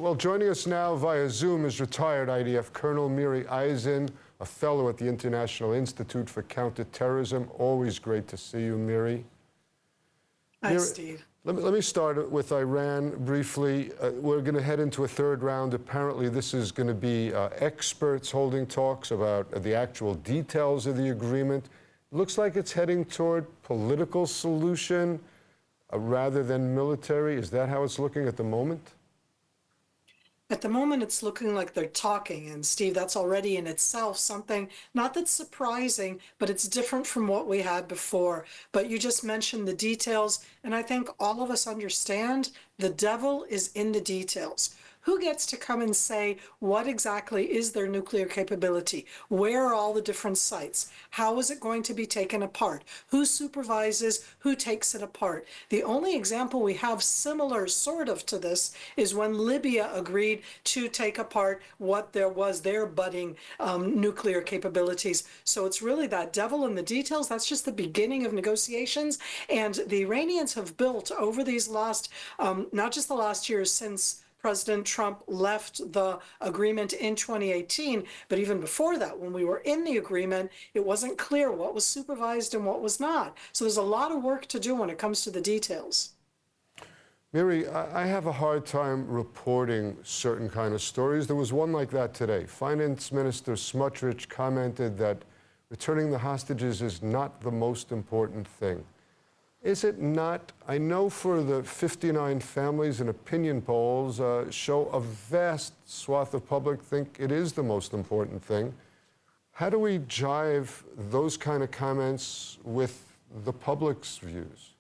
Well, joining us now via Zoom is retired IDF Colonel Miri Eisin, a fellow at the International Institute for Counterterrorism. Always great to see you, Miri. Hi, Steve. Let me start with Iran briefly. We're going to head into a third round. Apparently, this is going to be experts holding talks about the actual details of the agreement. Looks like it's heading toward political solution rather than military. Is that how it's looking at the moment? At the moment, it's looking like they're talking, and Steve, that's already in itself something, not that's surprising, but it's different from what we had before. But you just mentioned the details, and I think all of us understand the devil is in the details. Who gets to come and say what exactly is their nuclear capability? Where are all the different sites? How is it going to be taken apart? Who supervises? Who takes it apart? The only example we have similar sort of to this is when Libya agreed to take apart what there was their budding nuclear capabilities. So it's really that devil in the details. That's just the beginning of negotiations. And the Iranians have built over these last, not just the last years since President Trump left the agreement in 2018, but even before that, when we were in the agreement, it wasn't clear what was supervised and what was not. So there's a lot of work to do when it comes to the details. Miri, I have a hard time reporting certain kind of stories. There was one like that today. Finance Minister Smotrich commented that returning the hostages is not the most important thing. Is it not? I know for the 59 families and opinion polls show a vast swath of public think it is the most important thing. How do we jive those kind of comments with the public's views?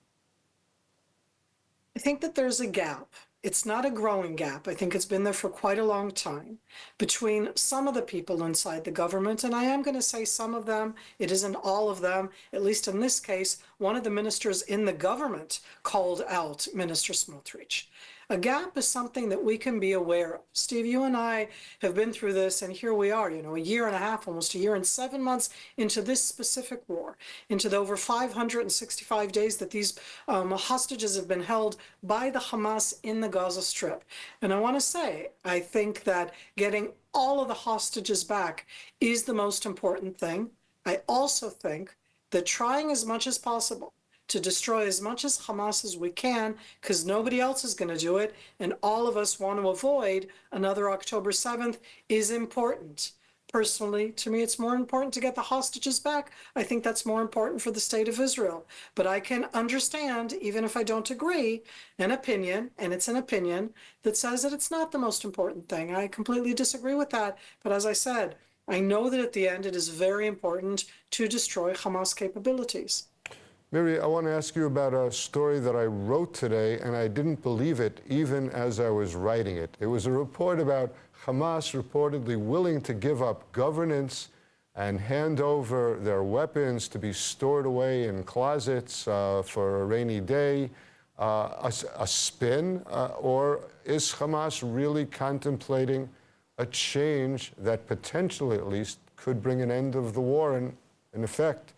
I think that there's a gap. It's not a growing gap. I think it's been there for quite a long time between some of the people inside the government, and I am going to say some of them. It isn't all of them. At least in this case, one of the ministers in the government called out Minister Smotrich. A gap is something that we can be aware of. Steve, you and I have been through this, and here we are, a year and a half, almost a year and 7 months into this specific war, into the over 565 days that these hostages have been held by the Hamas in the Gaza Strip. And I want to say, I think that getting all of the hostages back is the most important thing. I also think that trying as much as possible to destroy as much as Hamas as we can, because nobody else is going to do it, and all of us want to avoid another October 7th, is important. Personally, to me, it's more important to get the hostages back. I think that's more important for the state of Israel. But I can understand, even if I don't agree, an opinion, and it's an opinion, that says that it's not the most important thing. I completely disagree with that. But as I said, I know that at the end it is very important to destroy Hamas capabilities. Miri, I want to ask you about a story that I wrote today, and I didn't believe it even as I was writing it. It was a report about Hamas reportedly willing to give up governance and hand over their weapons to be stored away in closets for a rainy day. A spin? Or is Hamas really contemplating a change that potentially, at least, could bring an end of the war and, in effect,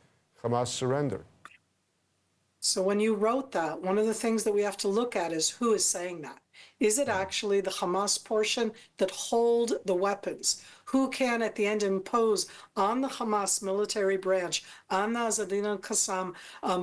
Hamas surrender? So when you wrote that, one of the things that we have to look at is who is saying that. Is it actually the Hamas portion that hold the weapons? Who can at the end impose on the Hamas military branch, on the Azadin al-Qassam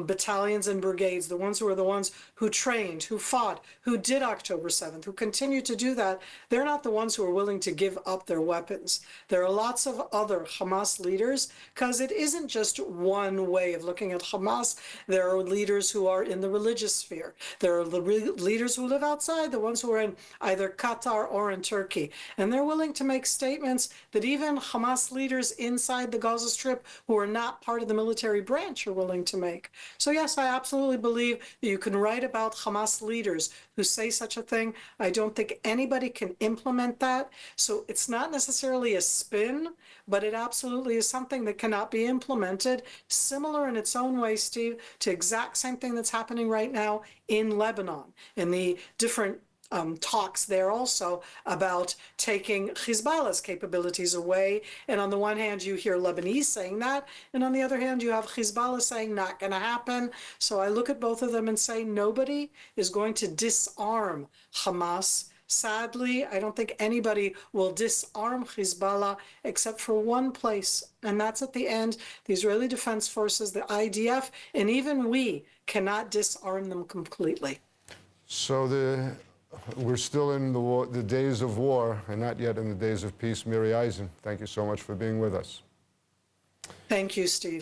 battalions and brigades, the ones who are the ones who trained, who fought, who did October 7th, who continue to do that? They're not the ones who are willing to give up their weapons. There are lots of other Hamas leaders, because it isn't just one way of looking at Hamas. There are leaders who are in the religious sphere. There are leaders who live outside, the ones who are in either Qatar or in Turkey. And they're willing to make statements that even Hamas leaders inside the Gaza Strip who are not part of the military branch are willing to make. So yes, I absolutely believe that you can write about Hamas leaders who say such a thing. I don't think anybody can implement that. So it's not necessarily a spin, but it absolutely is something that cannot be implemented, similar in its own way, Steve, to exact same thing that's happening right now in Lebanon, in the different talks there also about taking Hezbollah's capabilities away. And on the one hand, you hear Lebanese saying that, and on the other hand, you have Hezbollah saying not going to happen. So I look at both of them and say nobody is going to disarm Hamas Sadly, I don't think anybody will disarm Hezbollah except for one place, and that's at the end. The Israeli Defense Forces, the IDF, and even we cannot disarm them completely. So we're still in the days of war and not yet in the days of peace. Miri Eisin, thank you so much for being with us. Thank you, Steve.